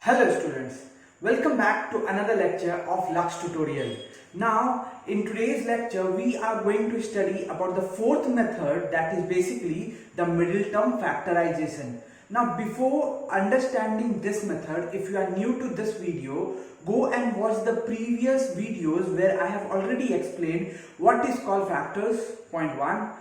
Hello students, welcome back to another lecture of Laksh tutorial. Now in today's lecture we are going to study about the fourth method, that is basically the middle term factorization. Now before understanding this method, if you are new to this video, go and watch the previous videos where I have already explained what is called factors, point 1.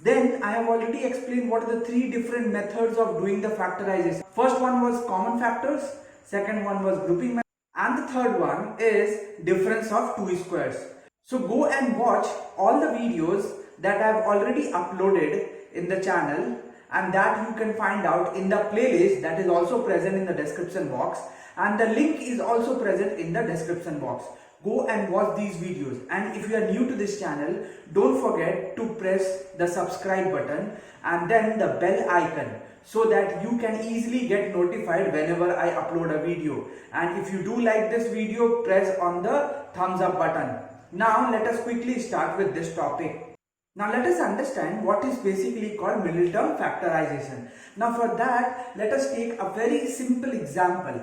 Then I have already explained what are the three different methods of doing the factorization. First one was common factors, second one was grouping method, and the third one is difference of two squares. So go and watch all the videos that I have already uploaded in the channel, and that you can find out in the playlist that is also present in the description box, and the link is also present in the description box. Go and watch these videos, and if you are new to this channel, don't forget to press the subscribe button and then the bell icon, so that you can easily get notified whenever I upload a video. And if you do like this video, press on the thumbs up button. Now let us quickly start with this topic. Now let us understand what is basically called middle term factorization. Now for that, let us take a very simple example.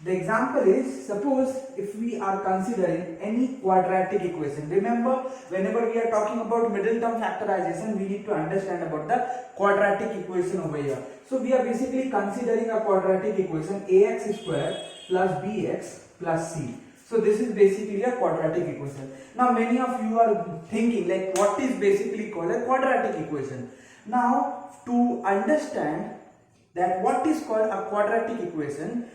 The example is, suppose if we are considering any quadratic equation. Remember, whenever we are talking about middle term factorization, we need to understand about the quadratic equation over here. So we are basically considering a quadratic equation, ax square plus bx plus c. So this is basically a quadratic equation. Now many of you are thinking like, what is basically called a quadratic equation? Now to understand that what is called a quadratic equation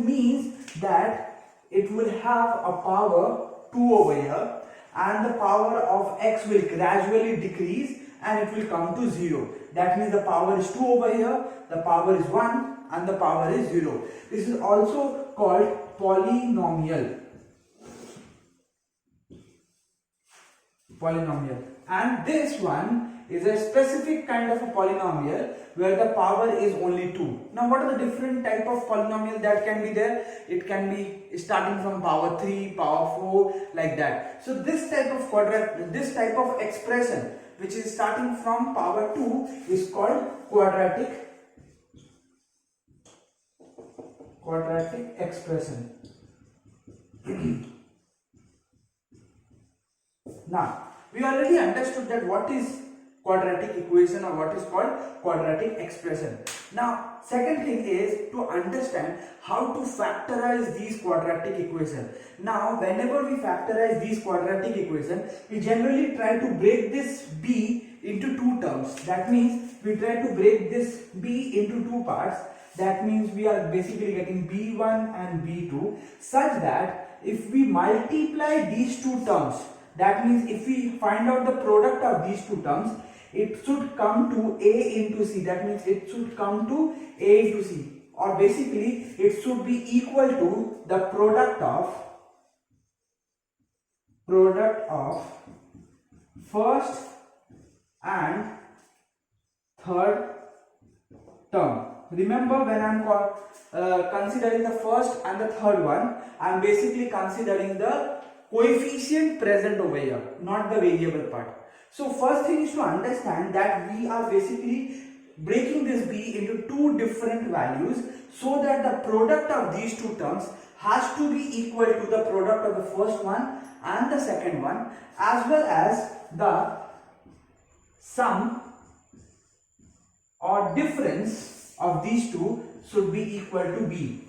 means that it will have a power 2 over here, and the power of x will gradually decrease and it will come to 0. That means the power is 2 over here, the power is 1 and the power is 0. This is also called polynomial. And this one is a specific kind of a polynomial where the power is only 2. Now what are the different type of polynomial that can be there? It can be starting from power 3, power 4, like that. So this type of expression which is starting from power 2 is called quadratic expression. Now we already understood that what is quadratic equation or what is called quadratic expression. Now second thing is to understand how to factorize these quadratic equations. Now whenever we factorize these quadratic equations, we generally try to break this b into two terms. That means we try to break this b into two parts. That means we are basically getting b1 and b2, such that if we multiply these two terms, that means if we find out the product of these two terms, it should come to a into c. That means it should come to a into c, or basically it should be equal to the product of first and third term. Remember, when I am considering the first and the third one, I am basically considering the coefficient present over here, not the variable part. So first thing is to understand that we are basically breaking this b into two different values, so that the product of these two terms has to be equal to the product of the first one and the second one, as well as the sum or difference of these two should be equal to b.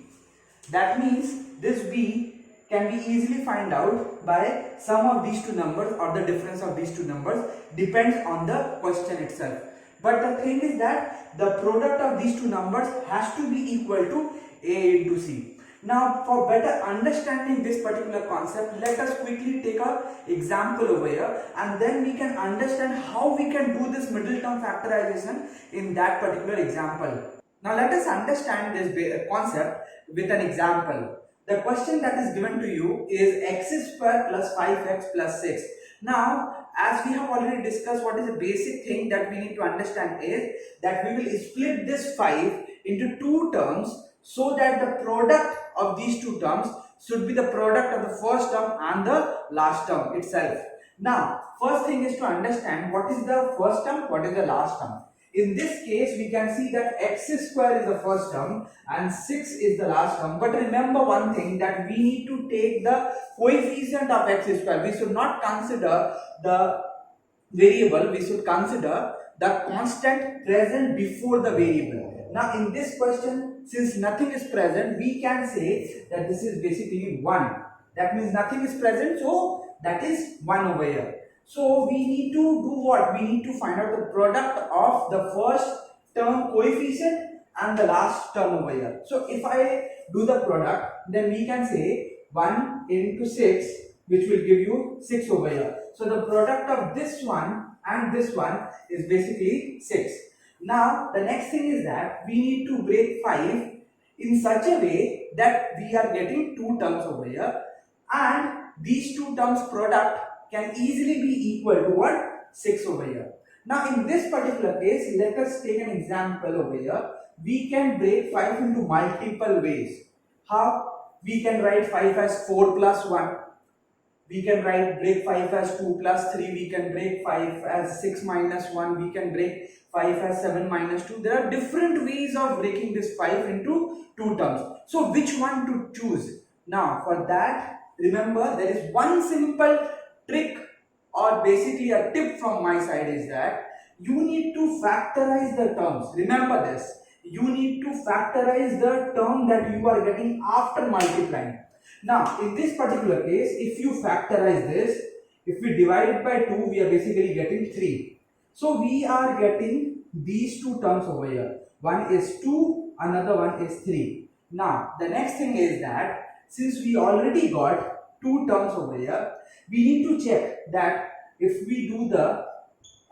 That means this b can be easily find out by sum of these two numbers or the difference of these two numbers, depends on the question itself. But the thing is that the product of these two numbers has to be equal to a into c. Now for better understanding this particular concept, let us quickly take an example over here, and then we can understand how we can do this middle term factorization in that particular example. Now let us understand this concept with an example. The question that is given to you is x square plus 5x plus 6. Now, as we have already discussed, what is the basic thing that we need to understand is that we will split this 5 into two terms, so that the product of these two terms should be the product of the first term and the last term itself. Now, first thing is to understand what is the first term, what is the last term. in this case we can see that x square is the first term and 6 is the last term. But remember one thing, that we need to take the coefficient of x square. We should not consider the variable, we should consider the constant present before the variable. Now in this question, since nothing is present, we can say that this is basically 1. That means nothing is present, so that is 1 over here. So we need to do what? We need to find out the product of the first term coefficient and the last term over here. So if I do the product, then we can say 1 into 6, which will give you 6 over here. So the product of this one and this one is basically 6. Now the next thing is that we need to break 5 in such a way that we are getting 2 terms over here, and these 2 terms product can easily be equal to what? 6 over here. Now in this particular case, let us take an example over here. We can break 5 into multiple ways. How? We can write 5 as 4 plus 1. We can break 5 as 2 plus 3. We can break 5 as 6 minus 1. We can break 5 as 7 minus 2. There are different ways of breaking this 5 into 2 terms. So which one to choose? Now for that, remember, there is one simple trick or basically a tip from my side, is that you need to factorize the terms. Remember this. You need to factorize the term that you are getting after multiplying. Now in this particular case, if you factorize this, if we divide it by 2, we are basically getting 3. So we are getting these 2 terms over here. One is 2, another one is 3. Now the next thing is that since we already got 2 terms over here, we need to check that if we do the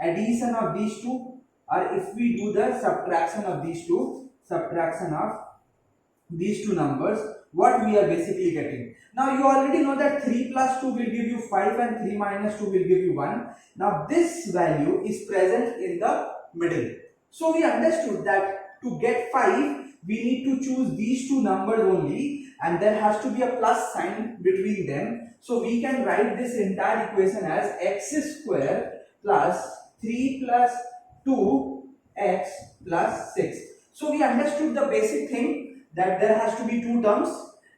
addition of these 2, or if we do the subtraction of these two numbers, what we are basically getting. Now you already know that 3 plus 2 will give you 5 and 3 minus 2 will give you 1. Now this value is present in the middle. So we understood that to get 5, we need to choose these 2 numbers only, and there has to be a plus sign between them. So we can write this entire equation as x square plus 3 plus 2x plus 6. So we understood the basic thing, that there has to be 2 terms.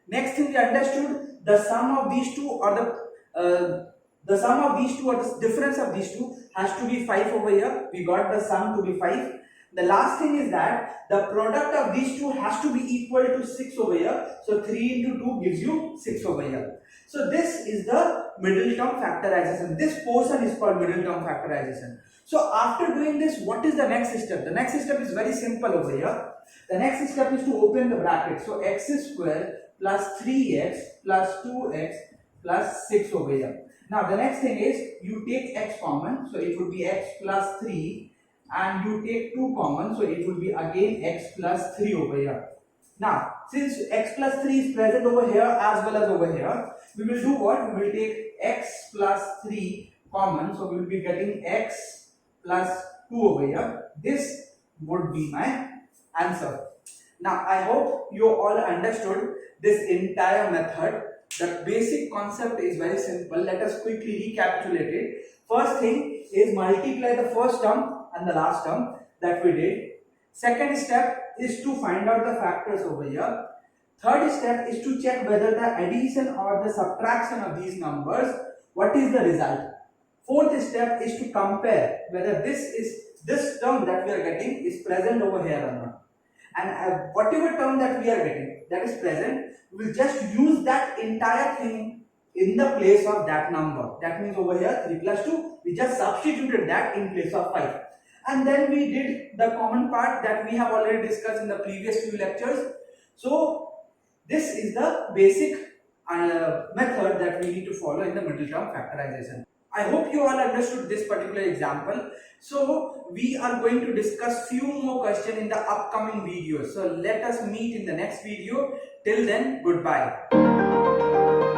Next thing we understood, the sum of these two, or the sum of these two, or the difference of these two has to be 5 over here. We got the sum to be 5. The last thing is that the product of these two has to be equal to 6 over here. So 3 into 2 gives you 6 over here. So this is the middle term factorization. This portion is called middle term factorization. So after doing this, what is the next step? The next step is very simple over here. The next step is to open the bracket. So x square plus 3x plus 2x plus 6 over here. Now the next thing is you take x common. So it would be x plus 3. And you take 2 common, so it will be again x plus 3 over here. Now since x plus 3 is present over here as well as over here, we will do what? We will take x plus 3 common, so we will be getting x plus 2 over here. This would be my answer. Now I hope you all understood this entire method. The basic concept is very simple. Let us quickly recapitulate it. First thing is multiply the first term and the last term that we did. Second step is to find out the factors over here. Third step is to check whether the addition or the subtraction of these numbers, what is the result. Fourth step is to compare whether this term that we are getting is present over here or not. And whatever term that we are getting that is present, we will just use that entire thing in the place of that number. That means over here 3 plus 2, we just substituted that in place of 5. And then we did the common part that we have already discussed in the previous few lectures. So this is the basic method that we need to follow in the middle term factorization. I hope you all understood this particular example. So we are going to discuss few more questions in the upcoming videos. So let us meet in the next video. Till then, goodbye.